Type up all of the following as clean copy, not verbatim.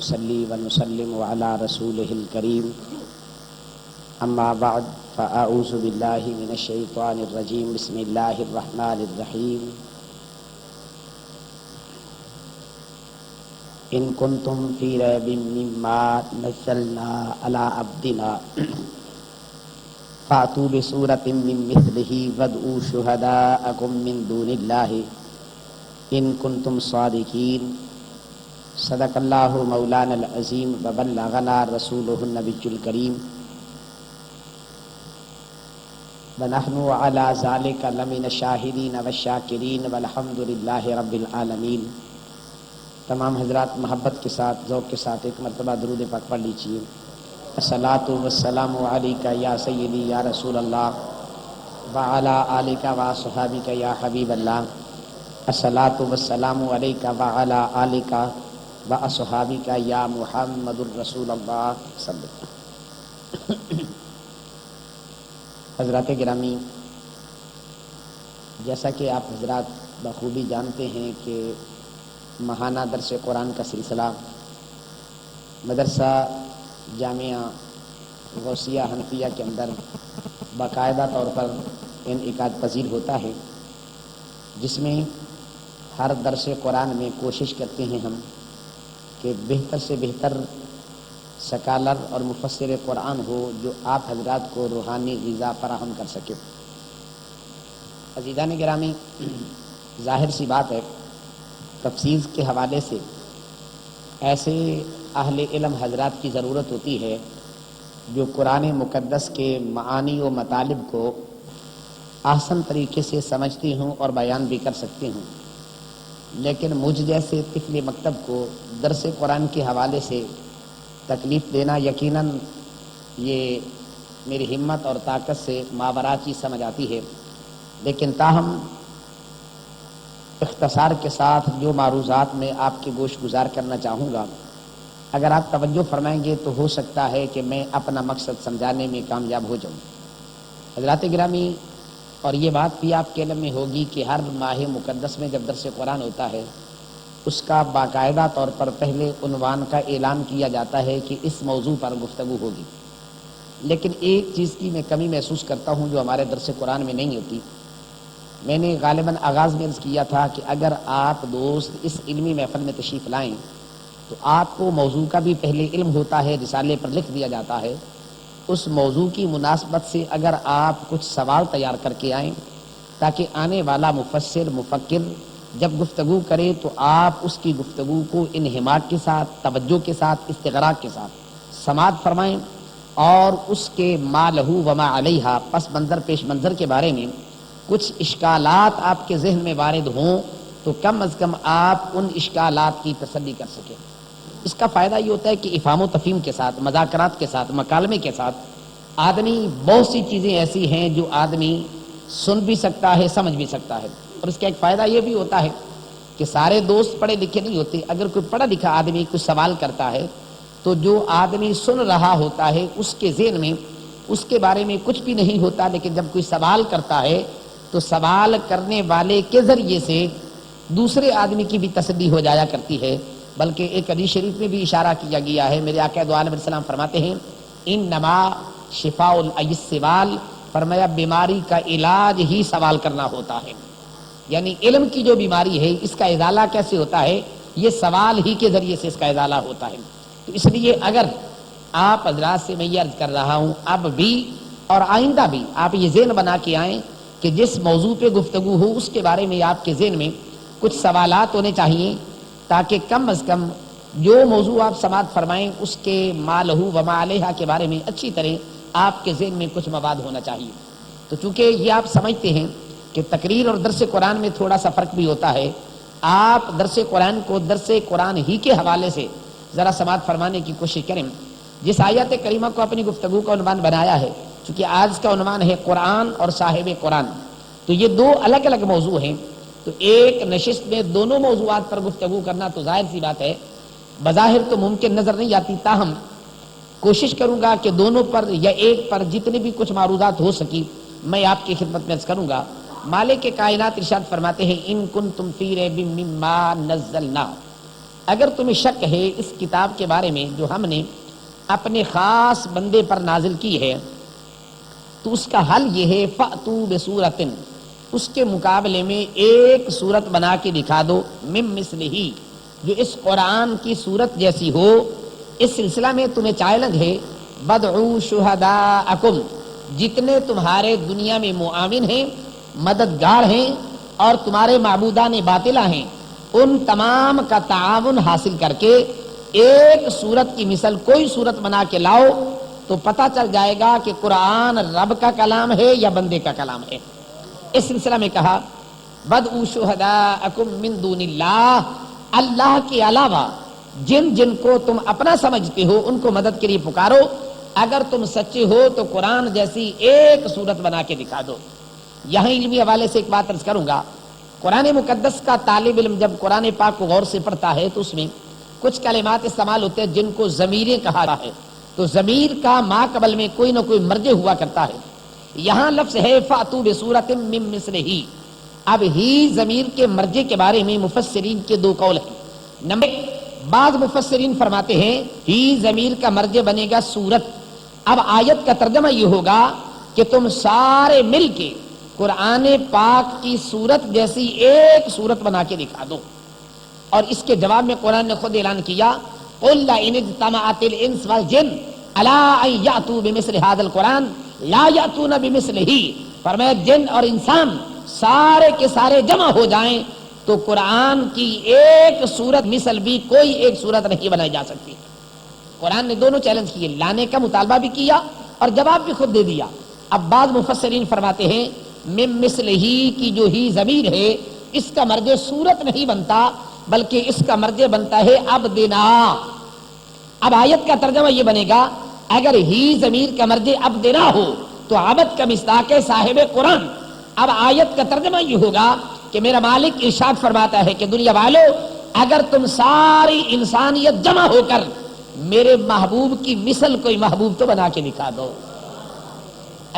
ونصلي ونسلم على رسوله الكريم أما بعد فأعوذ بالله من الشيطان الرجيم بسم الله الرحمن الرحيم إن كنتم في ريب مما نزلنا على عبدنا فأتوا بسورة من مثله وادعوا شهداءكم من دون الله إن كنتم صادقين صدق الله مولانا العظيم وبلغنا رسوله النبي الكريم ونحن على ذلك لمن الشاهدين والشاکرین والحمد للہ رب العالمین۔ تمام حضرات محبت کے ساتھ ذوق کے ساتھ ایک مرتبہ درود پاک پڑھ لیجیے۔ الصلاۃ والسلام علیک یا سیدی یا رسول اللہ وعلی آلک واصحابک یا حبیب اللہ۔ الصلاۃ والسلام علیک وعلی آلک واصحابک یا محمد الرسول اللہ صلی اللہ۔ حضرات گرامی، جیسا کہ آپ حضرات بخوبی جانتے ہیں کہ ماہانہ درس قرآن کا سلسلہ مدرسہ جامعہ غوثیہ حنفیہ کے اندر باقاعدہ طور پر انعقاد پذیر ہوتا ہے، جس میں ہر درس قرآن میں کوشش کرتے ہیں ہم کہ بہتر سے بہتر سکالر اور مفسر قرآن ہو جو آپ حضرات کو روحانی غذا فراہم کر سکے۔ عزیزان گرامی، ظاہر سی بات ہے، تفسیر کے حوالے سے ایسے اہل علم حضرات کی ضرورت ہوتی ہے جو قرآن مقدس کے معانی و مطالب کو احسن طریقے سے سمجھتے ہوں اور بیان بھی کر سکتے ہوں، لیکن مجھ جیسے طفل مکتب کو درس قرآن کے حوالے سے تکلیف دینا یقیناً یہ میری ہمت اور طاقت سے ماورا چیز سمجھ آتی ہے، لیکن تاہم اختصار کے ساتھ جو معروضات میں آپ کے گوش گزار کرنا چاہوں گا، اگر آپ توجہ فرمائیں گے تو ہو سکتا ہے کہ میں اپنا مقصد سمجھانے میں کامیاب ہو جاؤں۔ حضرات گرامی، اور یہ بات بھی آپ کے علم میں ہوگی کہ ہر ماہ مقدس میں جب درس قرآن ہوتا ہے اس کا باقاعدہ طور پر پہلے عنوان کا اعلان کیا جاتا ہے کہ اس موضوع پر گفتگو ہوگی، لیکن ایک چیز کی میں کمی محسوس کرتا ہوں جو ہمارے درس قرآن میں نہیں ہوتی۔ میں نے غالباً آغاز میں عرض کیا تھا کہ اگر آپ دوست اس علمی محفل میں تشریف لائیں تو آپ کو موضوع کا بھی پہلے علم ہوتا ہے، رسالے پر لکھ دیا جاتا ہے۔ اس موضوع کی مناسبت سے اگر آپ کچھ سوال تیار کر کے آئیں تاکہ آنے والا مفسر مفکر جب گفتگو کرے تو آپ اس کی گفتگو کو انہماک کے ساتھ، توجہ کے ساتھ، استغراق کے ساتھ سماعت فرمائیں، اور اس کے ما لہو وما علیہا پس منظر پیش منظر کے بارے میں کچھ اشکالات آپ کے ذہن میں وارد ہوں تو کم از کم آپ ان اشکالات کی تسلی کر سکیں۔ اس کا فائدہ یہ ہوتا ہے کہ افہام و تفہیم کے ساتھ، مذاکرات کے ساتھ، مکالمے کے ساتھ آدمی بہت سی چیزیں ایسی ہیں جو آدمی سن بھی سکتا ہے، سمجھ بھی سکتا ہے۔ اور اس کا ایک فائدہ یہ بھی ہوتا ہے کہ سارے دوست پڑھے لکھے نہیں ہوتے۔ اگر کوئی پڑھا لکھا آدمی کچھ سوال کرتا ہے تو جو آدمی سن رہا ہوتا ہے اس کے ذہن میں اس کے بارے میں کچھ بھی نہیں ہوتا، لیکن جب کوئی سوال کرتا ہے تو سوال کرنے والے کے ذریعے سے دوسرے آدمی کی بھی تسلی ہو جایا کرتی ہے۔ بلکہ ایک حدیث شریف میں بھی اشارہ کیا گیا ہے، میرے آقا دو عالم علیہ السلام فرماتے ہیں انما شفاء العی السوال، فرمایا بیماری کا علاج ہی سوال کرنا ہوتا ہے۔ یعنی علم کی جو بیماری ہے اس کا ازالہ کیسے ہوتا ہے؟ یہ سوال ہی کے ذریعے سے اس کا ازالہ ہوتا ہے۔ تو اس لیے اگر آپ حضرات سے میں یہ عرض کر رہا ہوں اب بھی اور آئندہ بھی آپ یہ ذہن بنا کے آئیں کہ جس موضوع پہ گفتگو ہو اس کے بارے میں آپ کے ذہن میں کچھ سوالات ہونے چاہیے، تاکہ کم از کم جو موضوع آپ سماعت فرمائیں اس کے ما لہو وما علیہا کے بارے میں اچھی طرح آپ کے ذہن میں کچھ مواد ہونا چاہیے۔ تو چونکہ یہ آپ سمجھتے ہیں کہ تقریر اور درس قرآن میں تھوڑا سا فرق بھی ہوتا ہے، آپ درس قرآن کو درس قرآن ہی کے حوالے سے ذرا سماعت فرمانے کی کوشش کریں۔ جس آیت کریمہ کو اپنی گفتگو کا عنوان بنایا ہے، چونکہ آج کا عنوان ہے قرآن اور صاحب قرآن، تو یہ دو الگ الگ موضوع ہیں، تو ایک نشست میں دونوں موضوعات پر گفتگو کرنا تو ظاہر سی بات ہے بظاہر تو ممکن نظر نہیں آتی، تاہم کوشش کروں گا کہ دونوں پر یا ایک پر جتنے بھی کچھ معروضات ہو سکی میں آپ کی خدمت میں عرض کروں گا۔ مالک کائنات ارشاد فرماتے ہیں ان کنتم فی ریب مما نزلنا، اگر تمہیں شک ہے اس کتاب کے بارے میں جو ہم نے اپنے خاص بندے پر نازل کی ہے تو اس کا حل یہ ہے فَأْتُوا بِسُورَةٍ، اس کے مقابلے میں ایک صورت بنا کے دکھا دو، مِن مِثْلِهِ، جو اس قرآن کی صورت جیسی ہو۔ اس سلسلہ میں تمہیں چیلنج ہے، وَادْعُوا شُهَدَاءَكُمْ، جتنے تمہارے دنیا میں معاون ہیں، مددگار ہیں اور تمہارے معبودان باطلہ ہیں، ان تمام کا تعاون حاصل کر کے ایک صورت کی مثل کوئی صورت بنا کے لاؤ تو پتہ چل جائے گا کہ قرآن رب کا کلام ہے یا بندے کا کلام ہے۔ اس سلسلہ میں کہا وَادْعُوا شُهَدَاءَكُمْ مِن دُونِ اللَّهِ، اللہ کے علاوہ جن جن کو تم اپنا سمجھتے ہو ان کو مدد کے لیے پکارو، اگر تم سچے ہو تو قرآن جیسی ایک صورت بنا کے دکھا دو۔ یہاں علمی حوالے سے ایک بات عرض کروں گا، قرآن مقدس کا طالب علم جب قرآن پاک کو غور سے پڑھتا ہے تو اس میں کچھ کلمات استعمال ہوتے ہیں جن کو ضمیریں کہا جاتا ہے، تو ضمیر کا ما قبل میں کوئی نہ کوئی مرجع ہوا کرتا ہے۔ یہاں لفظ ہے فَأْتُوا بِسُورَةٍ مِن مِثْلِهِ، اب ہی ضمیر کے مرجع کے بارے میں مفسرین کے دو قول ہیں۔ نمبر بعض مفسرین فرماتے ہیں ہی ضمیر کا مرجع بنے گا صورت، اب آیت کا ترجمہ یہ ہوگا کہ تم سارے مل کے قرآن پاک کی صورت جیسی ایک صورت بنا کے دکھا دو۔ اور اس کے جواب میں قرآن نے خود اعلان کیا قُلْ لَئِنِ اجْتَمَعَتِ الْإِنسُ وَالْجِنُّ عَلَىٰ أَن يَأْتُوا بِمِثْلِ هَٰذَا الْقُرْآنِ لَا يَأْتُونَ بِمِثْلِهِ، فرمایا جن اور انسان سارے کے سارے جمع ہو جائیں تو قرآن کی ایک صورت مثل بھی کوئی ایک صورت نہیں بنائی جا سکتی۔ قرآن نے دونوں چیلنج کیے، لانے کا مطالبہ بھی کیا اور جواب بھی خود دے دیا۔ اب بعض مفسرین فرماتے ہیں من مثلہ کی جو ہی ضمیر ہے اس کا مرجع صورت نہیں بنتا بلکہ اس کا مرجع بنتا ہے عبدنا۔ اب آیت کا ترجمہ یہ بنے گا اگر ہی ضمیر کا مرجع عبدنا ہو تو عبد کا مصداق ہے صاحب قرآن۔ اب آیت کا ترجمہ یہ ہوگا کہ میرا مالک ارشاد فرماتا ہے کہ دنیا والو اگر تم ساری انسانیت جمع ہو کر میرے محبوب کی مثل کوئی محبوب تو بنا کے دکھا دو۔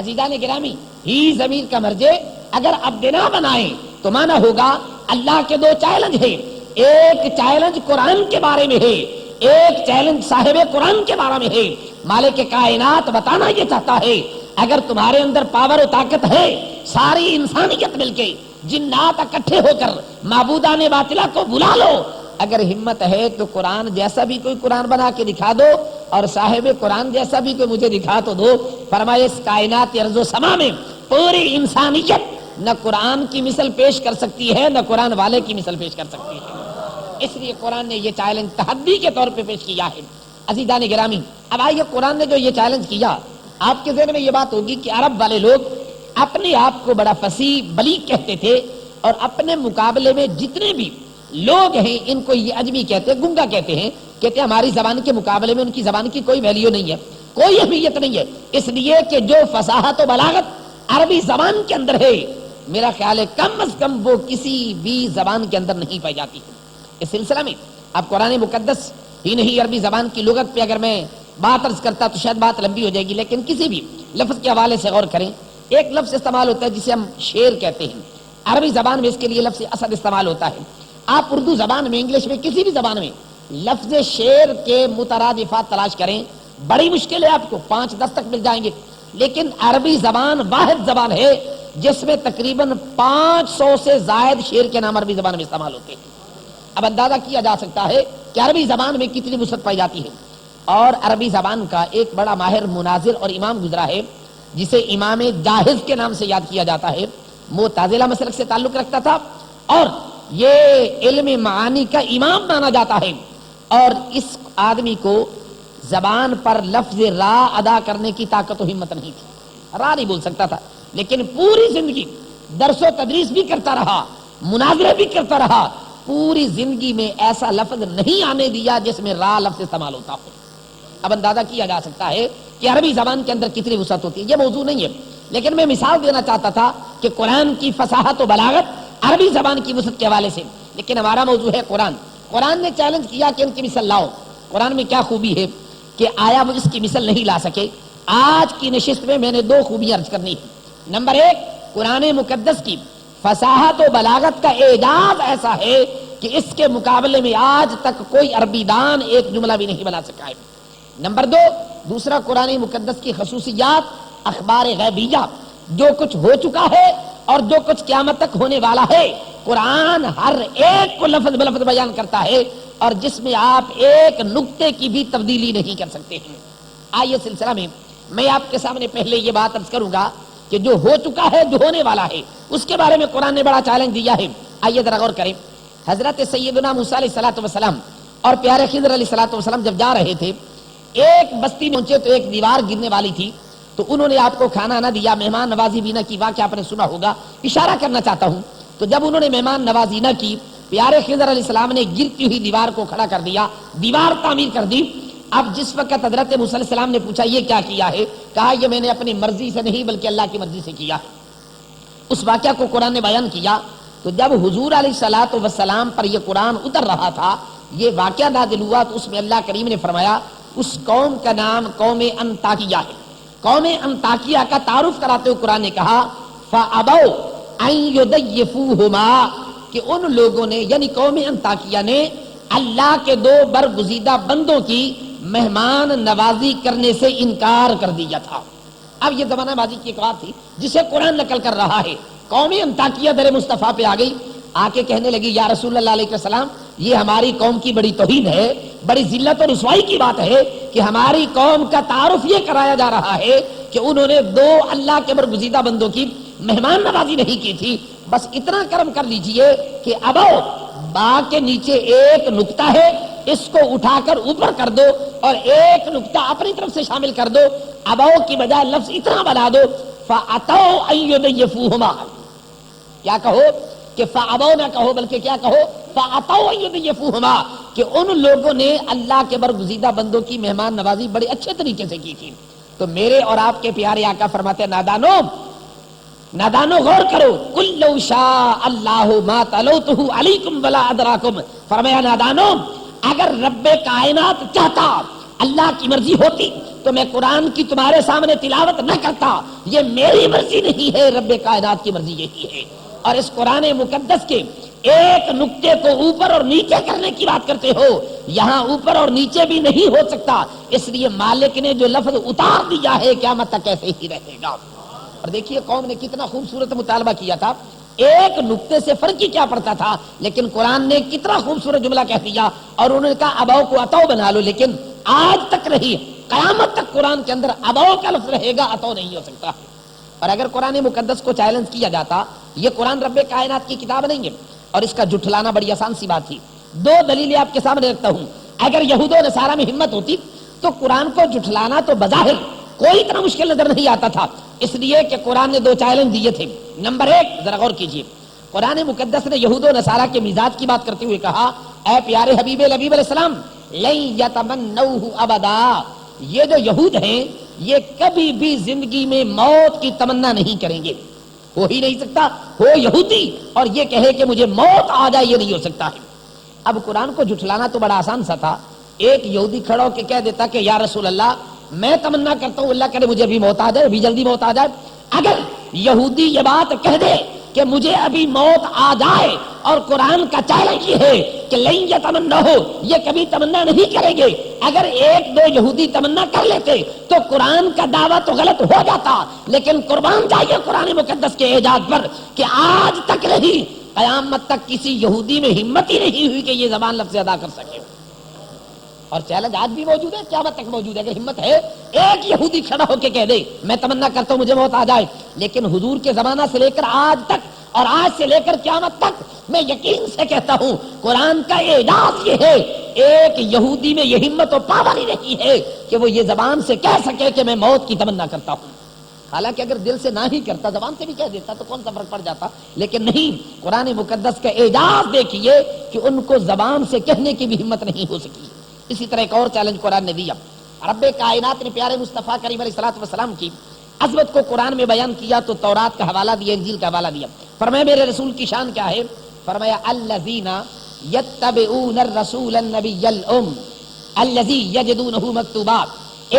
عزیزان گرامی، ہی ضمیر کا مرجع اگر عبدنا بنائیں تو مانا ہوگا اللہ کے دو چیلنج ہیں، ایک چیلنج قرآن کے بارے میں ہے، ایک چیلنج صاحب قرآن کے بارے میں ہے۔ مالک کائنات بتانا یہ چاہتا ہے اگر تمہارے اندر پاور و طاقت ہے، ساری انسانیت مل کے جنات اکٹھے ہو کر معبودان باطلہ کو بلا لو، اگر ہمت ہے تو قرآن جیسا بھی کوئی قرآن بنا کے دکھا دو اور صاحب قرآن جیسا بھی کوئی مجھے دکھا تو دو۔ فرمایا اس کائنات ارض و سما میں پوری انسانیت نہ قرآن کی مثل پیش کر سکتی ہے نہ قرآن والے کی مثل پیش کر سکتی ہے، اس لیے قرآن نے یہ چیلنج تحدی کے طور پہ پیش کیا ہے۔ عزیزان گرامی، اب آئیے قرآن نے جو یہ چیلنج کیا، آپ کے ذہن میں یہ بات ہوگی کہ عرب والے لوگ اپنے آپ کو بڑا فصیح بلیغ کہتے تھے اور اپنے مقابلے میں جتنے بھی لوگ ہیں ان کو یہ عجمی کہتے ہیں، گنگا کہتے ہیں، کہتے ہیں ہماری زبان کے مقابلے میں ان کی زبان کی کوئی ویلیو نہیں ہے، کوئی اہمیت نہیں ہے، اس لیے کہ جو فصاحت و بلاغت عربی زبان کے اندر ہے میرا خیال ہے کم از کم وہ کسی بھی زبان کے اندر نہیں پائی جاتی ہے۔ اس سلسلہ میں اب قرآن مقدس ہی نہیں عربی زبان کی لغت پہ اگر میں بات عرض کرتا تو شاید بات لمبی ہو جائے گی، لیکن کسی بھی لفظ کے حوالے سے غور کریں۔ ایک لفظ استعمال ہوتا ہے جسے ہم شیر کہتے ہیں، عربی زبان میں اس کے لیے لفظ اسد استعمال ہوتا ہے۔ آپ اردو زبان میں، انگلش میں، کسی بھی زبان میں لفظ شیر کے مترادفات تلاش کریں، بڑی مشکل ہے، آپ کو 5-10 تک مل جائیں گے، لیکن عربی زبان واحد زبان ہے جس میں تقریباً 500 سے زائد شیر کے نام عربی زبان میں استعمال ہوتے ہیں۔ اب اندازہ کیا جا سکتا ہے کہ عربی زبان میں کتنی وسعت پائی جاتی ہے۔ اور عربی زبان کا ایک بڑا ماہر مناظر اور امام گزرا ہے جسے امام جاہز کے نام سے یاد کیا جاتا ہے، معتزلہ مسلک سے تعلق رکھتا تھا اور یہ علم معانی کا امام مانا جاتا ہے، اور اس آدمی کو زبان پر لفظ را ادا کرنے کی طاقت و ہمت نہیں تھی، را نہیں بول سکتا تھا، لیکن پوری زندگی درس و تدریس بھی کرتا رہا، مناظرے بھی کرتا رہا، پوری زندگی میں ایسا لفظ نہیں آنے دیا جس میں را لفظ استعمال ہوتا ہو۔ اب اندازہ کیا جا سکتا ہے کہ عربی زبان کے اندر کتنی وسعت ہوتی ہے، یہ موضوع نہیں ہے، لیکن میں مثال دینا چاہتا تھا کہ قرآن کی فصاحت و بلاغت عربی زبان کی وسعت کے حوالے سے، لیکن ہمارا موضوع ہے قرآن۔ قرآن نے چیلنج کیا کہ ان کی مثل لاؤ۔ قرآن میں کیا خوبی ہے کہ آیا وہ اس کی مثل نہیں لا سکے؟ آج کی نشست میں میں نے 2 خوبیاں عرض کرنی ہے۔ نمبر 1، قرآن مقدس کی فصاحت و بلاغت کا اعجاز ایسا ہے کہ اس کے مقابلے میں آج تک کوئی عربی دان ایک جملہ بھی نہیں بنا سکا ہے۔ نمبر دو، دوسرا قرآن مقدس کی خصوصیات اخبار غیبیہ، جو کچھ ہو چکا ہے اور جو کچھ قیامت تک ہونے والا ہے، قرآن ہر ایک کو لفظ بلفظ بیان کرتا ہے، اور جس میں آپ ایک نقطے کی بھی تبدیلی نہیں کر سکتے ہیں۔ آئیے سلسلہ میں آپ کے سامنے پہلے یہ بات عرض کروں گا کہ جو ہو چکا ہے، جو ہونے والا ہے، اس کے بارے میں قرآن نے بڑا چیلنج دیا ہے۔ آئیے ذرا غور کریں۔ حضرت سیدنا موسیٰ علیہ السلام اور پیارے خضر علیہ السلام جب جا رہے تھے، ایک بستی میں پہنچے تو ایک دیوار گرنے والی تھی، تو انہوں نے آپ کو کھانا نہ دیا، مہمان نوازی بھی نہ کی، واقعہ آپ نے سنا ہوگا، اشارہ کرنا چاہتا ہوں۔ تو جب انہوں نے مہمان نوازی نہ کی، پیارے خضر علیہ السلام نے گرتی ہوئی دیوار کو کھڑا کر دیا، دیوار تعمیر کر دی۔ اب جس وقت حضرت موسیٰ علیہ السلام نے پوچھا یہ کیا کیا ہے، کہا یہ میں نے اپنی مرضی سے نہیں بلکہ اللہ کی مرضی سے کیا ہے۔ اس واقعہ کو قرآن نے بیان کیا۔ تو جب حضور علیہ السلام پر یہ قرآن اتر رہا تھا، یہ واقعہ نازل ہوا، تو اس میں اللہ کریم نے فرمایا اس قوم کا نام قوم انطاکیہ ہے۔ قوم انطاکیہ کا تعارف کراتے ہوئے قرآن نے کہا فَأَبَوْا أَن يُضَيِّفُوهُمَا، کہ ان لوگوں نے یعنی قوم انطاکیہ نے اللہ کے دو برگزیدہ بندوں کی مہمان نوازی کرنے سے انکار کر دیا تھا۔ اب یہ زمانہ بازی کی ایک بات تھی جسے قرآن نقل کر رہا ہے۔ قوم انطاکیہ در مصطفیٰ پہ آ گئی، آ کے کہنے لگی یا رسول اللہ علیہ السلام، یہ ہماری قوم کی بڑی توہین ہے، بڑی ذلت اور رسوائی کی بات ہے کہ ہماری قوم کا تعارف یہ کرایا جا رہا ہے کہ انہوں نے دو اللہ کے برگزیدہ بندوں کی مہمان نوازی نہیں کی تھی۔ بس اتنا کرم کر لیجئے کہ ابو با کے نیچے ایک نقطہ ہے، اس کو اٹھا کر اوپر کر دو اور ایک نقطہ اپنی طرف سے شامل کر دو، ابو کی بجائے لفظ اتنا بنا دو فَأَتَوْا أَن يُضَيِّفُوهُمَا، کیا کہو کہ فَأَبَوْا نہ کہو بلکہ کیا کہو فَأَتَوْا أَن يُضَيِّفُوهُمَا، کہ ان لوگوں نے اللہ کے برگزیدہ بندوں کی مہمان نوازی بڑے اچھے طریقے سے کی تھی۔ تو میرے اور آپ کے پیارے آقا فرماتے ہیں نادانو غور کرو، قُل لَوْ شَاءَ اللَّهُ مَا تَلَوْتُهُ عَلَيْكُمْ وَلَا أَدْرَاكُمْ، فرمایا نادانو اگر رب کائنات چاہتا، اللہ کی مرضی ہوتی تو میں قرآن کی تمہارے سامنے تلاوت نہ کرتا، یہ میری مرضی نہیں ہے، رب کائنات کی مرضی یہی ہے۔ اور اس قرآن مقدس کے ایک نقطے کو اوپر اور نیچے کرنے کی بات کرتے ہو، یہاں اوپر اور نیچے بھی نہیں ہو سکتا، اس لیے مالک نے جو لفظ اتار دیا ہے قیامت تک ایسے ہی رہے گا۔ اور دیکھیے قوم نے کتنا خوبصورت مطالبہ کیا تھا، ایک نقطے سے فرق ہی کیا پڑتا تھا، لیکن قرآن نے کتنا خوبصورت جملہ کہہ دیا، اور انہوں نے کہا اباؤ کو اتو بنا لو، لیکن آج تک رہی، قیامت تک قرآن کے اندر اباؤ کا لفظ رہے گا، اتو نہیں ہو سکتا۔ اور اگر قرآن مقدس کو چیلنج کیا جاتا، یہ قرآن رب کائنات کی کتاب نہیں ہے، اور اس کا جھٹلانا بڑی آسان سی بات تھی۔ دو دلیلیں آپ کے سامنے رکھتا ہوں۔ اگر یہود و نصارہ میں ہمت ہوتی تو قرآن کو جھٹلانا تو بظاہر کوئی اتنا مشکل نظر نہیں آتا تھا، اس لیے کہ قرآن نے دو چیلنج دیے تھے۔ نمبر ایک، ذرا غور کیجئے، قرآن مقدس نے یہود و نصارہ کے مزاج کی بات کرتے ہوئے کہا اے پیارے حبیب لبیب علیہ السلام لن یتمنوہ ابدا، یہ جو یہود ہیں یہ کبھی بھی زندگی میں موت کی تمنا نہیں کریں گے، ہو ہی نہیں سکتا، ہو یہودی اور یہ کہے کہ مجھے موت آ جائے، یہ نہیں ہو سکتا ہے۔ اب قرآن کو جھٹلانا تو بڑا آسان سا تھا، ایک یہودی کھڑا ہو کے کہہ دیتا کہ یا رسول اللہ میں تمنا کرتا ہوں اللہ کرے مجھے ابھی موت آ جائے، ابھی جلدی موت آ جائے۔ اگر یہودی یہ بات کہہ دے کہ مجھے ابھی موت آ جائے، اور قرآن کا چیلنج یہ ہے کہ لن یتمنہ، یہ کبھی تمنا نہیں کریں گے، اگر ایک دو یہودی تمنا کر لیتے تو قرآن کا دعویٰ تو غلط ہو جاتا، لیکن قربان جائیے قرآن مقدس کے اعجاز پر کہ آج تک نہیں، قیامت تک کسی یہودی میں ہمت ہی نہیں ہوئی کہ یہ زبان لفظ ادا کر سکے۔ اور چیلنج آج بھی موجود ہے، قیامت تک موجود ہے، اگر ہمت ہے ایک یہودی کھڑا ہو کے کہہ دے میں تمنا کرتا ہوں مجھے موت آ جائے۔ لیکن حضور کے زمانہ سے لے کر آج تک اور آج سے لے کر قیامت تک میں یقین سے کہتا ہوں قرآن کا اعجاز یہ ہے، ایک یہودی میں یہ ہمت و پاور ہی نہیں ہے کہ وہ یہ زبان سے کہہ سکے کہ میں موت کی تمنا کرتا ہوں۔ حالانکہ اگر دل سے نہ ہی کرتا، زبان سے بھی کہہ دیتا تو کون سا فرق پڑ جاتا، لیکن نہیں، قرآن مقدس کا اعجاز دیکھیے کہ ان کو زبان سے کہنے کی بھی ہمت نہیں ہو سکی۔ اسی طرح ایک اور چیلنج قرآن نے دیا، رب کائنات نے پیارے مصطفیٰ کریم علیہ الصلوۃ والسلام کی عظمت کو قرآن میں بیان کیا تو تورات کا حوالہ دیا، انجیل کا حوالہ دیا۔ فرمایا میرے رسول کی شان کیا ہے، فرمایا الذین یتبعون الرسول النبی الام الذی یجدونہ مکتوبا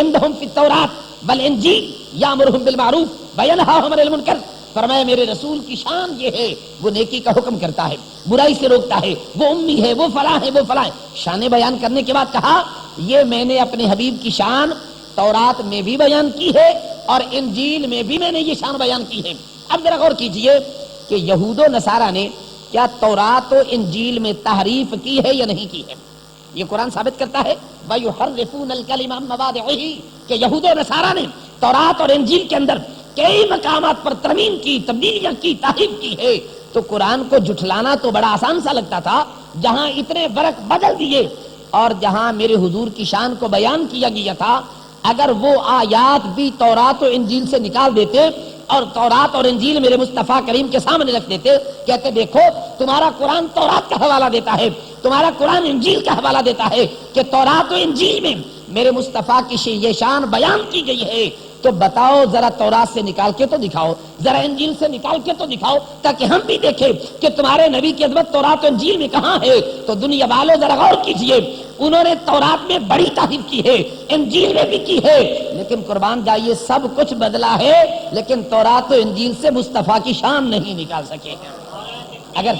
عندہم فی التوراۃ والانجیل یامرہم بالمعروف وینہاہم عن المنکر فرمایا میرے رسول کی شان یہ ہے وہ نیکی کا حکم کرتا ہے، برائی سے روکتا ہے، وہ امی ہے، وہ فلاں ہے، وہ فلاں ہے۔ شان بیان کرنے کے بعد کہا یہ میں نے اپنے حبیب کی شان تورات میں بھی بیان کی ہے اور انجیل میں بھی میں نے یہ شان بیان کی ہے۔ اب ذرا غور کیجئے کہ یہود و نصارہ نے کیا تورات و انجیل میں تحریف کی ہے یا نہیں کی ہے؟ یہ قرآن ثابت کرتا ہے وَيُحَرِّفُونَ الْكَلِمَ عَن مَّوَاضِعِهِ کہ یہود و نصارہ نے تورات اور انجیل کے اندر کئی مقامات پر ترمیم کی، تبدیلیاں کی، تحریف کی ہے۔ تو قرآن کو جھٹلانا تو بڑا آسان سا لگتا تھا، جہاں اتنے ورق بدل دیے اور جہاں میرے حضور کی شان کو بیان کیا گیا تھا، اگر وہ آیات بھی تورات و انجیل سے نکال دیتے اور تورات اور انجیل میرے مصطفیٰ کریم کے سامنے رکھ دیتے، کہتے دیکھو تمہارا قرآن تورات کا حوالہ دیتا ہے، تمہارا قرآن انجیل کا حوالہ دیتا ہے کہ تورات و انجیل میں میرے مصطفیٰ کی یہ شان بیان کی گئی ہے، تو بتاؤ ذرا تورات سے نکال کے تو دکھاؤ، ذرا انجیل سے نکال کے تو دکھاؤ، تاکہ ہم بھی دیکھیں کہ تمہارے نبی کی عظمت تورات و انجیل میں کہاں ہے۔ تو دنیا والوں ذرا غور کیجئے، انہوں نے تورات میں بڑی تعریف کی ہے، انجیل میں بھی کی ہے، لیکن قربان جائیے سب کچھ بدلا ہے، لیکن تورات و انجیل سے مصطفیٰ کی شان نہیں نکال سکے ہیں۔ اگر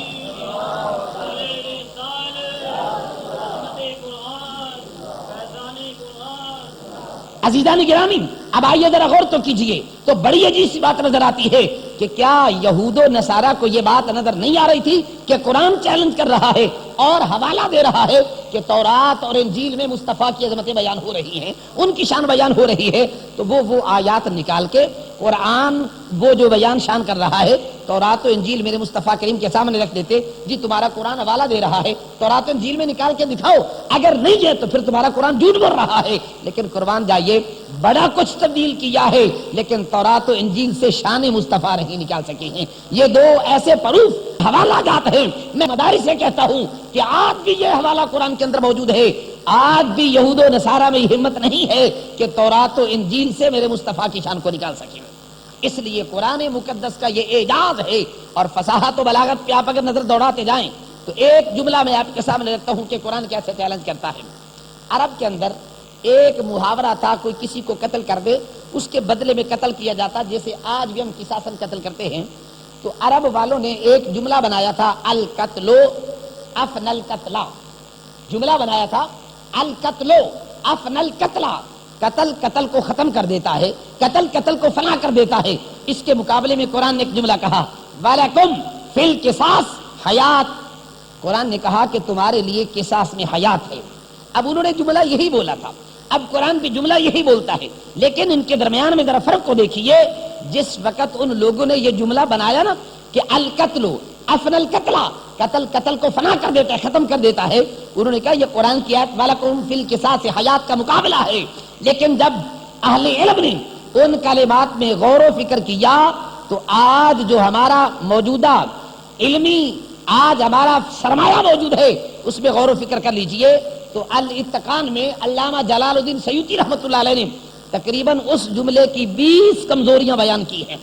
عزیزان گرامی اب آئیے ذرا غور تو کیجئے، تو بڑی عجیب سی بات نظر آتی ہے کہ کیا یہود و نصارہ کو یہ بات نظر نہیں آ رہی تھی کہ قرآن چیلنج کر رہا ہے اور حوالہ دے رہا ہے کہ تورات اور انجیل میں مصطفیٰ کی عظمتیں بیان ہو رہی ہیں، ان کی شان بیان ہو رہی ہے، تو وہ آیات نکال کے قرآن وہ جو بیان شان کر رہا ہے تورات و انجیل میرے مصطفیٰ کریم کے سامنے رکھ دیتے، جی تمہارا قرآن حوالہ دے رہا ہے، تورات و انجیل میں نکال کے دکھاؤ، اگر نہیں ہے تو پھر تمہارا قرآن جھوٹ بول رہا ہے۔ لیکن قربان جائیے بڑا کچھ تبدیل کیا ہے، لیکن تورات و انجیل سے شان مصطفیٰ نہیں نکال سکے ہیں۔ یہ دو ایسے پروف حوالہ جات ہیں، میں مدارس سے کہتا ہوں کہ آج بھی یہ حوالہ قرآن کے اندر موجود ہے، آج بھی یہود و نصارہ میں ہمت نہیں ہے کہ تورات و انجیل سے میرے مصطفیٰ کی شان کو نکال سکے۔ اس لیے قرآن مقدس کا یہ اعجاز ہے، اور فصاحت و بلاغت پہ آپ اگر نظر دوڑاتے جائیں تو ایک جملہ میں آپ کے سامنے رکھتا ہوں کہ قرآن کیسے چیلنج کرتا ہے۔ عرب کے اندر ایک محاورہ تھا، کوئی کسی کو قتل کر دے اس کے بدلے میں قتل کیا جاتا، جیسے آج بھی ہم قصاصاً قتل کرتے ہیں۔ تو عرب والوں نے ایک جملہ بنایا تھا القتل افن القتل، جملہ بنایا تھا القتل افن القتل، قتل قتل کو ختم کر دیتا ہے، قتل قتل کو فنا کر دیتا ہے۔ اس کے مقابلے میں قرآن نے ایک جملہ کہا وَلَكُمْ فِي الْقِصَاصِ حیات، قرآن نے کہا کہ تمہارے لیے قصاص میں حیات ہے۔ اب انہوں نے جملہ یہی بولا تھا، اب قرآن بھی جملہ یہی بولتا ہے، لیکن ان کے درمیان میں ذرا فرق کو دیکھیے۔ جس وقت ان لوگوں نے یہ جملہ بنایا نا کہ القتل افن القتل، قتل قتل کو فنا کر دیتا ہے، ختم کر دیتا ہے، انہوں نے کہا یہ قرآن کی آیت وَلَكُمْ فِي الْقِصَاصِ حیات کا مقابلہ ہے۔ لیکن جب اہل علم نے ان کلمات میں غور و فکر کیا تو آج جو ہمارا موجودہ علمی آج ہمارا سرمایہ موجود ہے اس میں غور و فکر کر لیجئے تو الاتقان میں علامہ جلال الدین سیوطی رحمۃ اللہ علیہ نے تقریباً اس جملے کی 20 کمزوریاں بیان کی ہیں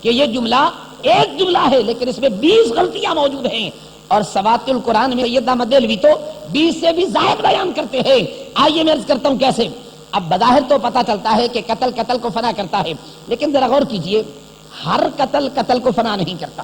کہ یہ جملہ ایک جملہ ہے لیکن اس میں 20 غلطیاں موجود ہیں، اور سوات القرآن میں سید احمد دہلوی تو 20 سے بھی زائد بیان کرتے ہیں۔ آئیے میں عرض کرتا ہوں کیسے۔ اب بظاہر تو پتہ چلتا ہے کہ قتل قتل کو فنا کرتا ہے، لیکن ذرا غور کیجئے ہر قتل قتل کو فنا نہیں کرتا،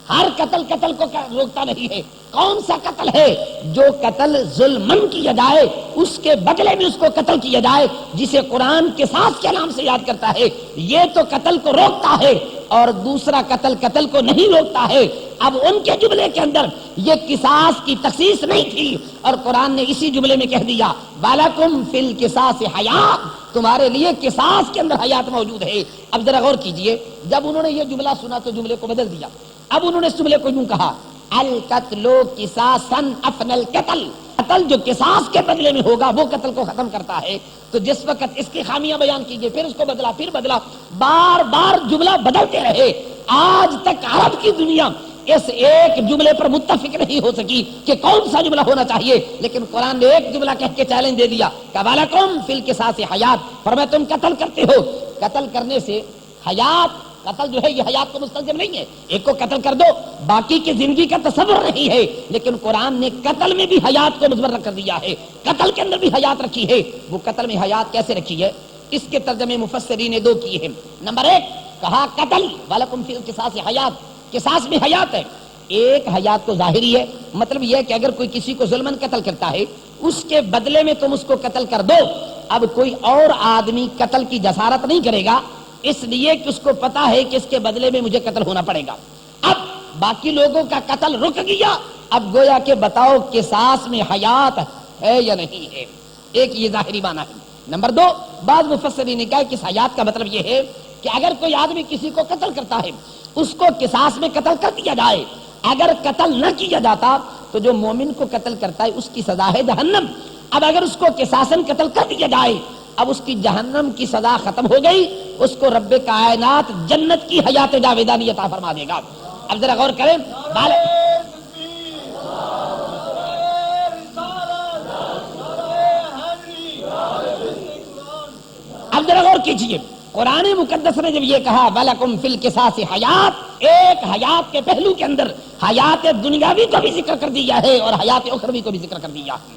ہر قتل قتل کو روکتا نہیں ہے۔ کون سا قتل ہے جو قتل ظلمن کیا جائے اس کے بدلے میں اس کو قتل کیا جائے، جسے قرآن قصاص کے نام سے یاد کرتا ہے، یہ تو قتل کو روکتا ہے، اور دوسرا قتل قتل کو نہیں روکتا ہے۔ اب ان کے جملے کے اندر یہ قصاص کی تخصیص نہیں تھی، اور قرآن نے اسی جملے میں کہہ دیا وَلَكُمْ فِي الْقِصَاصِ حَیَاتٌ، تمہارے لیے قصاص کے اندر حیات موجود ہے۔ اب ذرا غور کیجئے، جب انہوں نے یہ جملہ سنا تو جملے کو بدل دیا۔ اب انہوں نے اس جملے کو یوں کہا القتل قصاصا افن القتل، قتل جو قصاص کے بدلے میں ہوگا وہ قتل کو ختم کرتا ہے۔ تو جس وقت اس کی خامیاں بیان کیجئے پھر اس کو بدلا، پھر بدلا، بار بار جملہ بدلتے رہے، آج تک عرب کی دنیا اس ایک جملے پر متفق نہیں ہو سکی کہ کون سا جملہ ہونا چاہیے، لیکن قرآن نے ایک جملہ کہہ کے چیلنج دے دیا کہ وَلَكُمْ فِي الْقِصَاصِ حَیَاتٌ، فرمایا تم قتل کرتے ہو، قتل کرنے سے حیات، قتل جو ہے یہ حیات کو مستلزم نہیں ہے، ایک کو قتل کر دو باقی کی زندگی کا تصور نہیں ہے، لیکن قرآن نے قتل میں بھی حیات کو مضمر کر دیا ہے، قتل کے اندر بھی حیات رکھی ہے۔ وہ قتل میں حیات کیسے رکھی ہے، اس کے ترجمے مفسرین نے دو کیے ہیں۔ نمبر ایک، کہا قتل ولکم فی القصاص حیات، قصاص میں حیات ہے۔ ایک حیات تو ظاہری ہے، مطلب یہ ہے کہ اگر کوئی کسی کو ظلمن قتل کرتا ہے اس کے بدلے میں تم اس کو قتل کر دو، اب کوئی اور آدمی قتل کی جسارت نہیں کرے گا، اس لیے کہ اس کو پتا ہے کہ اس کے بدلے میں مجھے قتل ہونا پڑے گا۔ اب باقی لوگوں کا قتل رک گیا، اب گویا کہ بتاؤ قصاص میں حیات ہے یا نہیں ہے، ایک یہ ظاہری معنی ہے۔ نمبر دو، بعض مفسرین نے کہا کہ اس حیات کا مطلب یہ ہے کہ اگر کوئی آدمی کسی کو قتل کرتا ہے اس کو قصاص میں قتل کر دیا جائے، اگر قتل نہ کیا جاتا تو جو مومن کو قتل کرتا ہے اس کی سزا ہے جہنم، اب اگر اس کو قصاصاً قتل کر دیا جائے اب اس کی جہنم کی سزا ختم ہو گئی، اس کو رب کائنات جنت کی حیات جاویدانی عطا فرما دے گا۔ اب ذرا غور کریں، اب ذرا غور کیجیے، قرآن مقدس نے جب یہ کہا وَلَكُمْ فِي الْقِصَاصِ حیات، ایک حیات کے پہلو کے اندر حیات دنیاوی کو بھی ذکر کر دیا ہے اور حیات اخروی کو بھی ذکر کر دیا ہے۔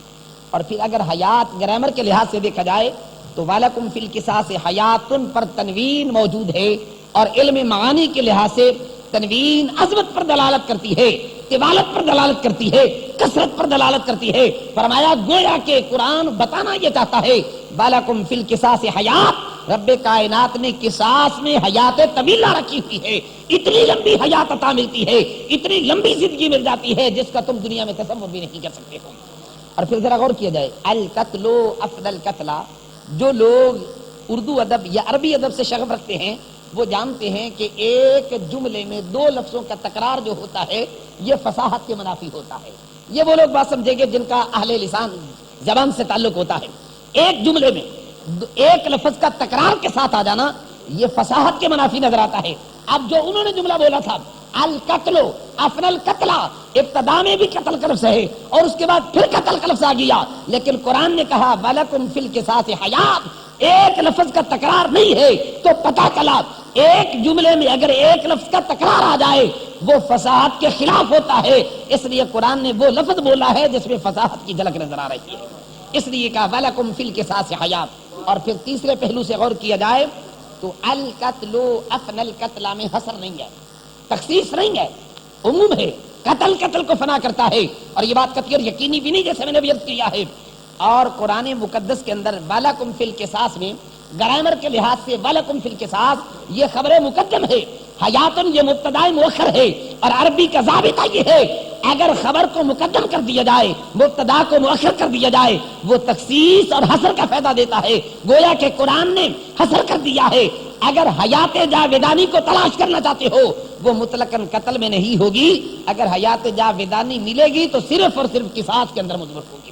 اور پھر اگر حیات گرامر کے لحاظ سے دیکھا جائے تو وَلَكُمْ فِي الْقِصَاصِ حیاتٌ پر تنوین موجود ہے، اور علم معانی کے لحاظ سے تنوین عظمت پر دلالت کرتی ہے، طوالت پر دلالت کرتی ہے، کثرت پر دلالت کرتی ہے۔ فرمایا گویا کہ قرآن بتانا یہ چاہتا ہے وَلَكُمْ فِي الْقِصَاصِ حیات، رب کائنات نے قصاص میں حیات طویلہ رکھی ہوئی ہے، اتنی لمبی حیات عطا ملتی ہے، اتنی لمبی زندگی مل جاتی ہے جس کا تم دنیا میں تصور بھی نہیں کر سکتے ہو۔ اور پھر ذرا غور کیا جائے، القتل افضل قتل، جو لوگ اردو ادب یا عربی ادب سے شغف رکھتے ہیں وہ جانتے ہیں کہ ایک جملے میں دو لفظوں کا تکرار جو ہوتا ہے یہ فصاحت کے منافی ہوتا ہے۔ یہ وہ لوگ بات سمجھیں گے جن کا اہل لسان زبان سے تعلق ہوتا ہے، ایک جملے میں ایک لفظ کا تکرار کے ساتھ آ جانا یہ فصاحت کے منافی نظر آتا ہے۔ اب جو انہوں نے جملہ بولا تھا القتل افن القتل، ابتدا میں بھی قتل کا لفظ ہے اور اس کے بعد پھر قتل کا لفظ آ گیا، لیکن قرآن نے کہا وَلَكُمْ فِي الْقِصَاصِ حیات، ایک لفظ کا تکرار نہیں ہے تو پتہ چلا ایک جملے میں اگر ایک لفظ کا تکرار آ جائے وہ فصاحت کے خلاف ہوتا ہے، اس لیے قرآن نے وہ لفظ بولا ہے جس میں فصاحت کی جھلک نظر آ رہی ہے، اس لیے کہا وَلَكُمْ فِي الْقِصَاصِ حیات۔ اور پھر تیسرے پہلو سے غور کیا جائے تو القتل افن القتل میں حصر نہیں ہے، تخصیص نہیں ہے، عموم ہے، قتل قتل کو فنا کرتا ہے، اور یہ بات قطعی اور یقینی بھی نہیں جیسے میں نے بھی عرض کیا ہے۔ اور قرآن مقدس کے اندر وَلَكُمْ فِي الْقِصَاص میں گرامر کے لحاظ سے وَلَكُمْ فِي الْقِصَاص یہ خبر مقدم ہے، حیاتن یہ مبتدا مؤخر ہے، اور عربی کا ضابطہ یہ ہے اگر خبر کو مقدم کر دیا جائے مبتدا کو مؤخر کر دیا جائے وہ تخصیص اور حصر کا فائدہ دیتا ہے، گویا کہ قرآن نے حصر کر دیا ہے۔ اگر حیات جاویدانی کو تلاش کرنا چاہتے ہو وہ مطلقاً قتل میں نہیں ہوگی، اگر حیات جاویدانی ملے گی تو صرف اور صرف قصاص کے اندر مضبوط ہوگی۔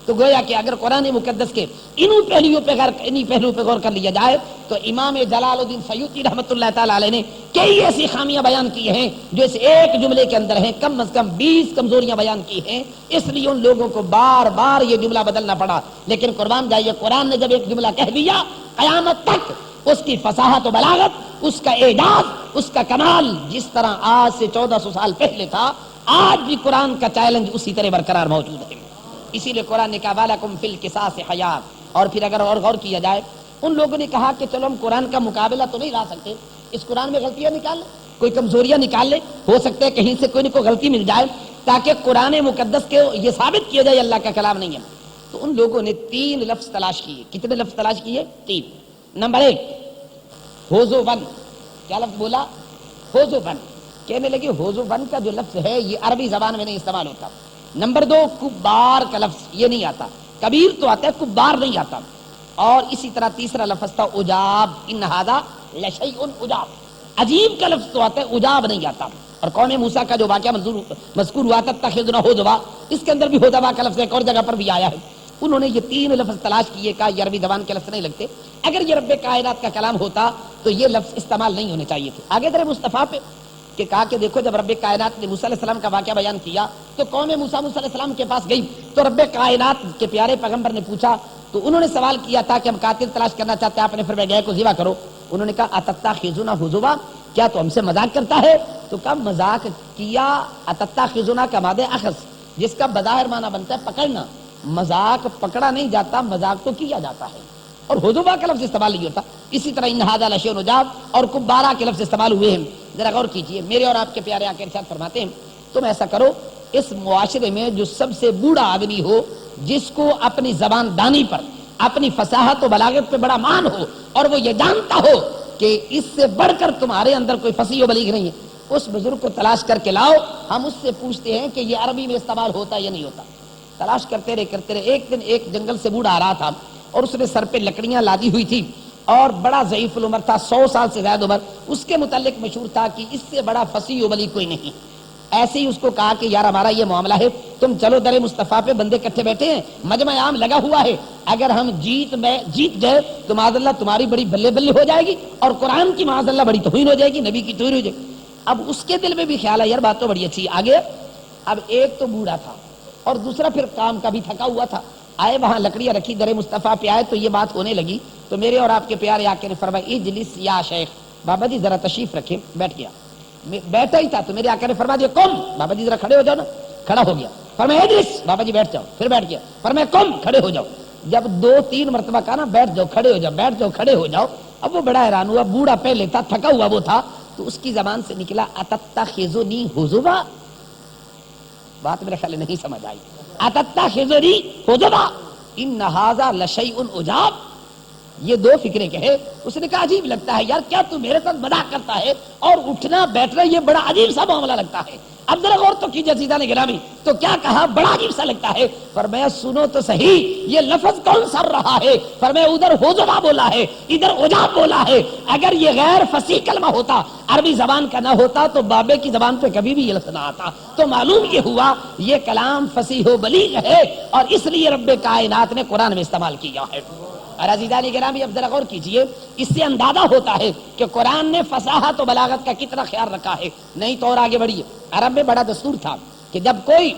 تو گویا کہ اگر قرآن مقدس کے انہی پہلوؤں پہ غور کر لیا جائے تو امام جلال الدین سیوطی رحمۃ اللہ تعالی علیہ نے کئی ایسی خامیاں بیان کی ہیں جو اس ایک جملے کے اندر ہیں، کم از کم 20 کمزوریاں بیان کی ہیں، اس لیے ان لوگوں کو بار بار یہ جملہ بدلنا پڑا۔ لیکن قربان جائیے قرآن نے جب ایک جملہ کہہ دیا قیامت تک اس کی فصاحت و بلاغت، اس کا اعجاز، اس کا کمال جس طرح آج سے 1400 سال پہلے تھا آج بھی قرآن کا چیلنج اسی طرح برقرار موجود ہے۔ اسی لیے قرآن نے کہا وَلَكُمْ فِي الْقِصَاصِ حیات۔ اور پھر اگر اور غور کیا جائے ان لوگوں نے کہا کہ چلو ہم قرآن کا مقابلہ تو نہیں لا سکتے، اس قرآن میں غلطیاں نکال لیں، کوئی کمزوریاں نکال لیں، ہو سکتا ہے کہیں سے کوئی نہ کوئی غلطی مل جائے تاکہ قرآن مقدس کے یہ ثابت کیا جائے اللہ کا کلام نہیں ہے۔ تو ان لوگوں نے 3 لفظ تلاش کیے۔ کتنے لفظ تلاش کیے؟ 3۔ نمبر 1 ہوزو ون، کیا لفظ بولا؟ ہوزو ون، کہنے لگے ہوزو ون کا جو لفظ ہے یہ عربی زبان میں نہیں استعمال ہوتا۔ نمبر 2 کبار کا لفظ یہ نہیں آتا، کبیر تو آتا ہے کبار نہیں آتا۔ اور اسی طرح تیسرا لفظ تھا عجاب، ان ھذا لشیء عجاب، عجیب کا لفظ تو آتا ہے عجاب نہیں آتا۔ اور قوم موسیٰ کا جو واقعہ مذکور ہوا تھا تخذنا حذوا، اس کے اندر بھی حذوا کا لفظ ایک اور جگہ پر بھی آیا ہے۔ انہوں نے یہ 3 لفظ تلاش کیے، کہا یہ عربی زبان کے لفظ نہیں لگتے، اگر یہ رب کائنات کا کلام ہوتا تو یہ لفظ استعمال نہیں ہونے چاہیے تھے۔ آگے در مصطفیٰ پہ کہ کہا کہ دیکھو جب رب کائنات نے موسیٰ علیہ السلام کا واقعہ بیان کیا تو قوم موسیٰ علیہ السلام کے پاس گئی تو رب کائنات کے پیارے پیغمبر نے پوچھا تو انہوں نے سوال کیا تھا کہ ہم قاتل تلاش کرنا چاہتے ہیں، آپ نے فرمایا گئے کو ذبح کرو۔ انہوں نے کہا اتتخذنا حضوا، کیا تو ہم سے مذاق کرتا ہے؟ تو کہا مذاق کیا، اتتخذنا کا مادہ اخذ جس کا بظاہر معنی بنتا ہے پکڑنا، مذاق پکڑا نہیں جاتا، مذاق تو کیا جاتا ہے۔ اور حذبا کا لفظ استعمال نہیں ہوتا. اسی طرح ان ھذا لشیء عجاب اور کبارہ کے لفظ استعمال ہوئے ہیں. ذرا غور کیجئے, میرے اور آپ کے پیارے آقا ارشاد فرماتے ہیں تم ایسا کرو, اس معاشرے میں جو سب سے بوڑھا آدمی ہو, جس کو اپنی زبان دانی پر, اپنی فصاحت و بلاغت پہ بڑا مان ہو, اور وہ یہ جانتا ہو کہ اس سے بڑھ کر تمہارے اندر کوئی فصیح و بلیغ نہیں ہے, اس بزرگ کو تلاش کر کے لاؤ. ہم اس سے پوچھتے ہیں کہ یہ عربی میں استعمال ہوتا یا نہیں ہوتا. تلاش کرتے رہے. ایک دن ایک جنگل سے بوڑھا آ رہا تھا اور اس نے سر پہ لکڑیاں لادی ہوئی تھی اور بڑا ضعیف العمر تھا, 100 سال سے زیادہ عمر. اس کے متعلق مشہور تھا کہ اس سے بڑا فصیح و بلیغ کوئی نہیں. ایسے ہی اس کو کہا کہ یار ہمارا یہ معاملہ ہے, تم چلو در مصطفیٰ پہ, بندے کٹھے بیٹھے ہیں, مجمع عام لگا ہوا ہے, اگر ہم جیت گئے تو معاذ اللہ تمہاری بڑی بلے بلے ہو جائے گی, اور قرآن کی معاذ اللہ بڑی توہین ہو جائے گی, نبی کی توہین ہو جائے گی. اب اس کے دل میں بھی خیال ہے یار بات تو بڑی اچھی. آگے اب ایک تو بوڑھا تھا اور دوسرا پھر کام کا بھی تھکا ہوا تھا. آئے وہاں لکڑیاں رکھی, در مصطفیٰ پہ آئے تو یہ بات ہونے لگی. تو میرے اور آپ کے پیارے آقا نے فرمایا اجلس یا شیخ, بابا جی ذرا تشریف رکھیں. بیٹھ گیا. بیٹھا ہی تھا تو میرے آقا نے فرما دیا قم, بابا جی ذرا کھڑے ہو جاؤ نا. کھڑا ہو گیا. فرمایا اجلس, بابا جی بیٹھ جاؤ. پھر بیٹھ گیا. فرمایا قم, کھڑے ہو جاؤ. جب 2-3 مرتبہ کہا نا بیٹھ جاؤ, کھڑے ہو جاؤ, بیٹھ جاؤ, کھڑے ہو جاؤ, اب وہ بڑا حیران ہوا. بوڑھا پہلے تھا, تھکا ہوا وہ تھا, تو اس کی زبان سے نکلا اتتخذنی حضوا. بات میرے خیال نہیں سمجھ آئی. اتتخذنی حضوا ان ھذا لشیء عجاب. یہ 2 فکرے کہے. اس نے کہا عجیب لگتا ہے یار, کیا تو میرے ساتھ مذاق کرتا ہے, اور اٹھنا بیٹھنا یہ بڑا عجیب سا معاملہ لگتا ہے. اب ذرا غور تو کیجیے عزیزان گرامی, تو کیا کہا بڑا عجیب سا لگتا ہے. فرمایا سنو تو صحیح, یہ لفظ کون سر رہا ہے. فرمایا ادھر حضوا بولا ہے, ادھر عجاب بولا ہے. اگر یہ غیر فصیح کلمہ ہوتا, عربی زبان کا نہ ہوتا, تو بابے کی زبان پہ کبھی بھی یہ لفظ نہ آتا. تو معلوم یہ ہوا یہ کلام فصیح و بلیغ ہے, اور اس لیے رب کائنات نے قرآن میں استعمال کیا ہے. اور عزیزان گرامی اب ذرا غور کیجئے, اس سے اندازہ ہوتا ہے کہ قرآن نے فصاحت و بلاغت کا کتنا خیال رکھا ہے. نہیں تو اور آگے بڑھیے. عرب میں بڑا دستور تھا کہ جب کوئی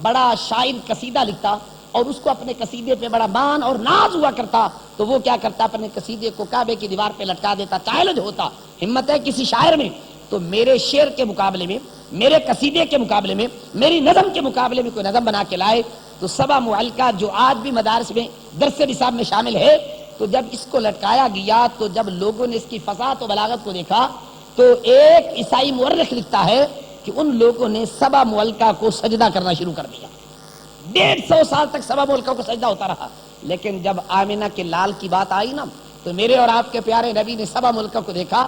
بڑا شاعر قصیدہ لکھتا اور اس کو اپنے قصیدے پہ بڑا مان اور ناز ہوا کرتا, تو وہ کیا کرتا, اپنے قصیدے کو کعبے کی دیوار پہ لٹکا دیتا. چیلنج ہوتا, ہمت ہے کسی شاعر میں تو میرے شعر کے مقابلے میں, میرے قصیدے کے مقابلے میں, میری نظم کے مقابلے میں کوئی نظم بنا کے لائے. تو سبا معلقہ جو آج بھی مدارس میں درس نصاب میں شامل ہے, تو جب اس کو لٹکایا گیا, تو جب لوگوں نے اس کی فصاحت و بلاغت کو دیکھا, تو ایک عیسائی مورخ لکھتا ہے کہ ان لوگوں نے سبا معلقہ کو سجدہ کرنا شروع کر دیا. 150 سال تک سبا معلقہ کو سجدہ ہوتا رہا. لیکن جب آمنہ کے لال کی بات آئی نا, تو میرے اور آپ کے پیارے نبی نے سبا معلقہ کو دیکھا.